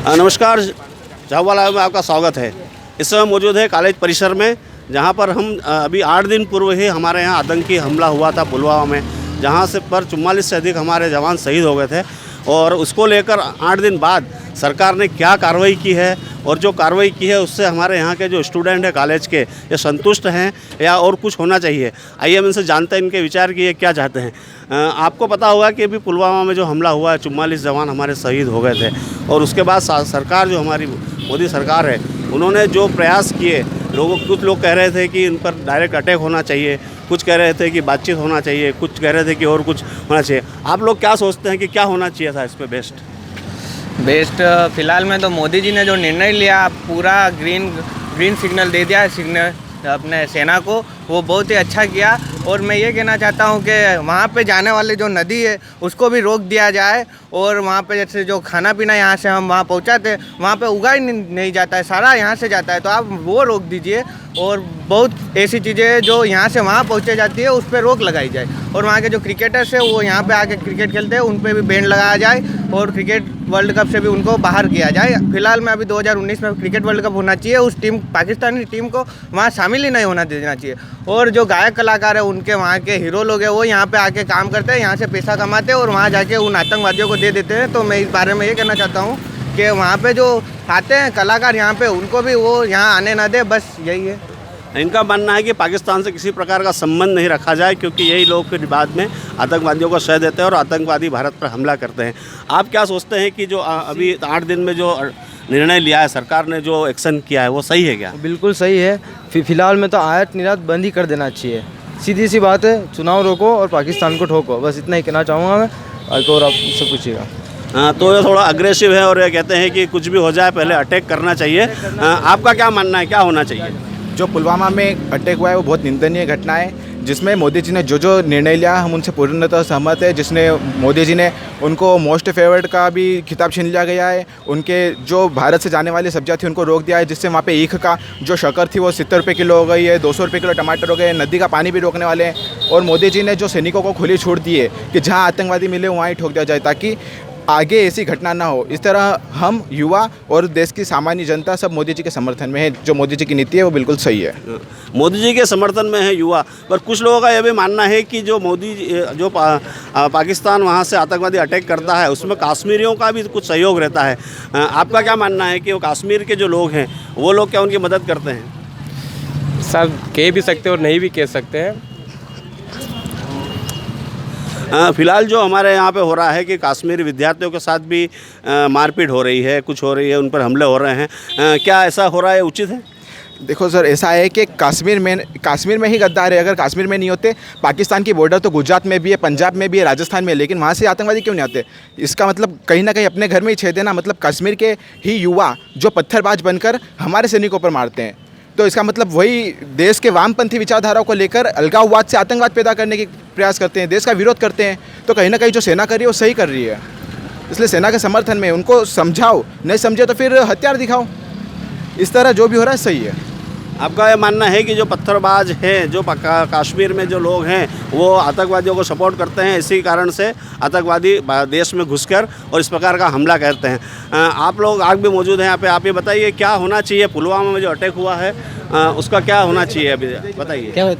नमस्कार, झाबुआ में आपका स्वागत है। इस समय मौजूद है कॉलेज परिसर में, जहां पर हम अभी 8 दिन पूर्व ही हमारे यहाँ आतंकी हमला हुआ था पुलवामा में, जहां से पर 44 से अधिक हमारे जवान शहीद हो गए थे। और उसको लेकर 8 दिन बाद सरकार ने क्या कार्रवाई की है और जो कार्रवाई की है उससे हमारे यहाँ के जो स्टूडेंट हैं कॉलेज के, ये संतुष्ट हैं या और कुछ होना चाहिए। आइए हम इनसे जानते हैं इनके विचार की, ये क्या चाहते हैं। आपको पता होगा कि अभी पुलवामा में जो हमला हुआ है 44 जवान हमारे शहीद हो गए थे, और उसके बाद सरकार जो हमारी मोदी सरकार है, उन्होंने जो प्रयास किए, कुछ लोग कह रहे थे कि इन पर डायरेक्ट अटैक होना चाहिए, कुछ कह रहे थे कि बातचीत होना चाहिए, कुछ कह रहे थे कि और कुछ होना चाहिए। आप लोग क्या सोचते हैं कि क्या होना चाहिए था इस पर बेस्ट? फिलहाल में तो मोदी जी ने जो निर्णय लिया, पूरा ग्रीन सिग्नल दे दिया अपने सेना को, वो बहुत ही अच्छा किया। और मैं ये कहना चाहता हूँ कि वहाँ पे जाने वाले जो नदी है उसको भी रोक दिया जाए, और वहाँ पे जैसे जो खाना पीना यहाँ से हम वहाँ पहुँचाते, वहाँ पे उगाई नहीं जाता है, सारा यहाँ से जाता है, तो आप वो रोक दीजिए। और बहुत ऐसी चीज़ें जो यहाँ से वहाँ पहुँचे जाती है उस पर रोक लगाई जाए, और वहाँ के जो क्रिकेटर्स हैं वो यहाँ पे आके क्रिकेट खेलते हैं, उन पर भी बैन लगाया जाए, और क्रिकेट वर्ल्ड कप से भी उनको बाहर किया जाए। फिलहाल में अभी 2019 में क्रिकेट वर्ल्ड कप होना चाहिए, उस टीम पाकिस्तानी टीम को वहाँ शामिल ही नहीं होना देना चाहिए। और जो गायक कलाकार है, उनके वहाँ के हीरो लोग हैं, वो यहाँ पे आके काम करते हैं, यहाँ से पैसा कमाते हैं और वहाँ जाके उन आतंकवादियों को दे देते हैं। तो मैं इस बारे में ये कहना चाहता हूँ कि वहाँ पे जो आते हैं कलाकार यहाँ पे, उनको भी वो यहाँ आने ना दे, बस यही है। इनका मानना है कि पाकिस्तान से किसी प्रकार का संबंध नहीं रखा जाए, क्योंकि यही लोग फिर बाद में आतंकवादियों को शह देते हैं और आतंकवादी भारत पर हमला करते हैं। आप क्या सोचते हैं कि जो अभी 8 दिन में जो निर्णय लिया है सरकार ने, जो एक्शन किया है, वो सही है क्या? बिल्कुल सही है। फिलहाल में तो आयात निर्यात बंद ही कर देना चाहिए। सीधी सी बात है, चुनाव रोको और पाकिस्तान को ठोको, बस इतना ही कहना चाहूँगा मैं। और आप सब पूछिएगा। तो ये थोड़ा अग्रेसिव है और ये कहते हैं कि कुछ भी हो जाए पहले अटैक करना चाहिए। आपका क्या मानना है, क्या होना चाहिए? जो पुलवामा में अटैक हुआ है वो बहुत निंदनीय घटना है, जिसमें मोदी जी ने जो निर्णय लिया हम उनसे पूर्णतः सहमत है। जिसने मोदी जी ने उनको मोस्ट फेवर्ड का भी खिताब छीन लिया गया है, उनके जो भारत से जाने वाली सब्जियां थी उनको रोक दिया है, जिससे वहाँ पे ईख का जो शक्कर थी वो 70 रुपये किलो हो गई है, 200 रुपये किलो टमाटर हो गए, नदी का पानी भी रोकने वाले हैं। और मोदी जी ने जो सैनिकों को खुली छूट दी है कि जहाँ आतंकवादी मिले वहाँ ही ठोक दिया जाए, ताकि आगे ऐसी घटना ना हो। इस तरह हम युवा और देश की सामान्य जनता सब मोदी जी के समर्थन में है। जो मोदी जी की नीति है वो बिल्कुल सही है। मोदी जी के समर्थन में है युवा, पर कुछ लोगों का यह भी मानना है कि जो मोदी जो पाकिस्तान वहाँ से आतंकवादी अटैक करता है उसमें कश्मीरियों का भी कुछ सहयोग रहता है। आपका क्या मानना है कि वो कश्मीर के जो लोग हैं वो लोग क्या उनकी मदद करते हैं? सब कह भी सकते हैं और नहीं भी कह सकते हैं। फिलहाल जो हमारे यहाँ पे हो रहा है कि कश्मीरी विद्यार्थियों के साथ भी मारपीट हो रही है, कुछ हो रही है, उन पर हमले हो रहे हैं, क्या ऐसा हो रहा है, उचित है? देखो सर, ऐसा है कि कश्मीर में ही गद्दार है। अगर कश्मीर में नहीं होते, पाकिस्तान की बॉर्डर तो गुजरात में भी है, पंजाब में भी है, राजस्थान में है, लेकिन वहाँ से आतंकवादी क्यों नहीं आते? इसका मतलब कहीं ना कहीं अपने घर में ही छेद है ना। मतलब कश्मीर के ही युवा जो पत्थरबाज बनकर हमारे सैनिकों पर मारते हैं, तो इसका मतलब वही देश के वामपंथी विचारधाराओं को लेकर अलगाववाद से आतंकवाद पैदा करने की प्रयास करते हैं, देश का विरोध करते हैं। तो कहीं ना कहीं जो सेना कर रही है वो सही कर रही है, इसलिए सेना के समर्थन में उनको समझाओ, नहीं समझे तो फिर हथियार दिखाओ। इस तरह जो भी हो रहा है सही है। आपका यह मानना है कि जो पत्थरबाज हैं, जो कश्मीर में जो लोग हैं, वो आतंकवादियों को सपोर्ट करते हैं, इसी कारण से आतंकवादी देश में घुसकर और इस प्रकार का हमला करते हैं। आप लोग आग भी मौजूद हैं यहाँ पे, आप ये बताइए क्या होना चाहिए? पुलवामा में जो अटैक हुआ है उसका क्या होना चाहिए, अभी बताइए। क्या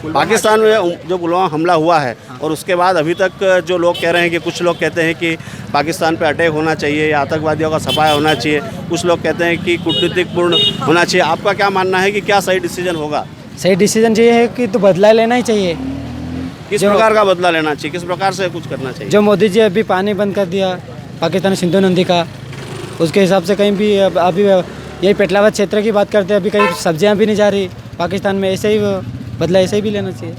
पाकिस्तान में जो पुलवामा हमला हुआ है और उसके बाद अभी तक जो लोग कह रहे हैं कि कुछ लोग कहते हैं कि पाकिस्तान पे अटैक होना चाहिए या आतंकवादियों का सफाया होना चाहिए, कुछ लोग कहते हैं कि कूटनीतिकपूर्ण होना चाहिए। आपका क्या मानना है कि क्या सही डिसीजन होगा? सही डिसीजन ये है कि तो बदला लेना ही चाहिए। किस प्रकार का बदला लेना चाहिए, किस प्रकार से कुछ करना चाहिए? जो मोदी जी अभी पानी बंद कर दिया पाकिस्तान सिंधु नदी का, उसके हिसाब से कहीं भी अभी यही पेटलाबाद क्षेत्र की बात करते हैं, अभी कहीं सब्जियां भी नहीं जा रही पाकिस्तान में, ऐसे ही बदला ऐसे ही भी लेना चाहिए।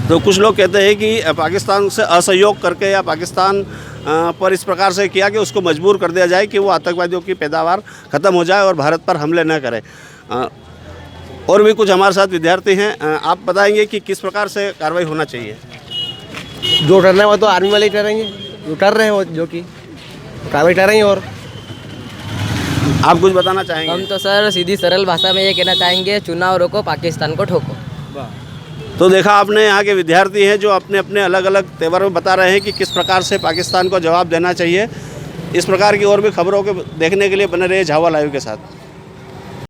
तो कुछ लोग कहते हैं कि पाकिस्तान से असहयोग करके या पाकिस्तान पर इस प्रकार से किया कि उसको मजबूर कर दिया जाए कि वो आतंकवादियों की पैदावार ख़त्म हो जाए और भारत पर हमले न करे। और भी कुछ हमारे साथ विद्यार्थी हैं, आप बताएंगे कि किस प्रकार से कार्रवाई होना चाहिए? जो डरना है वो तो आर्मी वाले ही डरेंगे, जो डर रहे हैं वो जो कि कार्रवाई डरेंगे। और आप कुछ बताना चाहेंगे? हम तो सर सीधी सरल भाषा में ये कहना चाहेंगे, चुनाव रोको, पाकिस्तान को ठोको। तो देखा आपने, यहाँ के विद्यार्थी हैं जो अपने अपने अलग अलग तेवर में बता रहे हैं कि किस प्रकार से पाकिस्तान को जवाब देना चाहिए। इस प्रकार की और भी खबरों के देखने के लिए बने रहिए झावा लाइव के साथ।